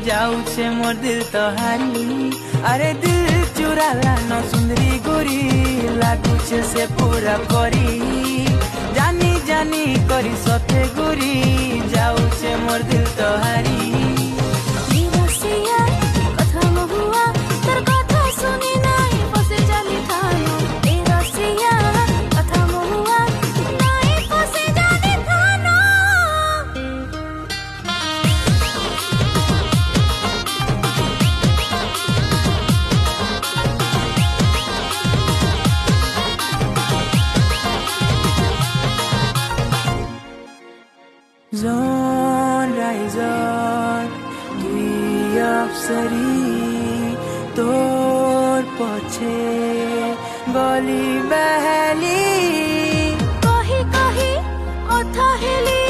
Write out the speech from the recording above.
जाऊछे मोर दिल तोहारी। अरे दिल चुराला न सुंदरी गोरी लागुछे से पूरा परी। जानी जानी करी सते गोरी जाऊछे मोर दिल तोहारी। Sunriser, তুই অপ্সরি তোর পছে গলি বেহালি कही कही अथा हेली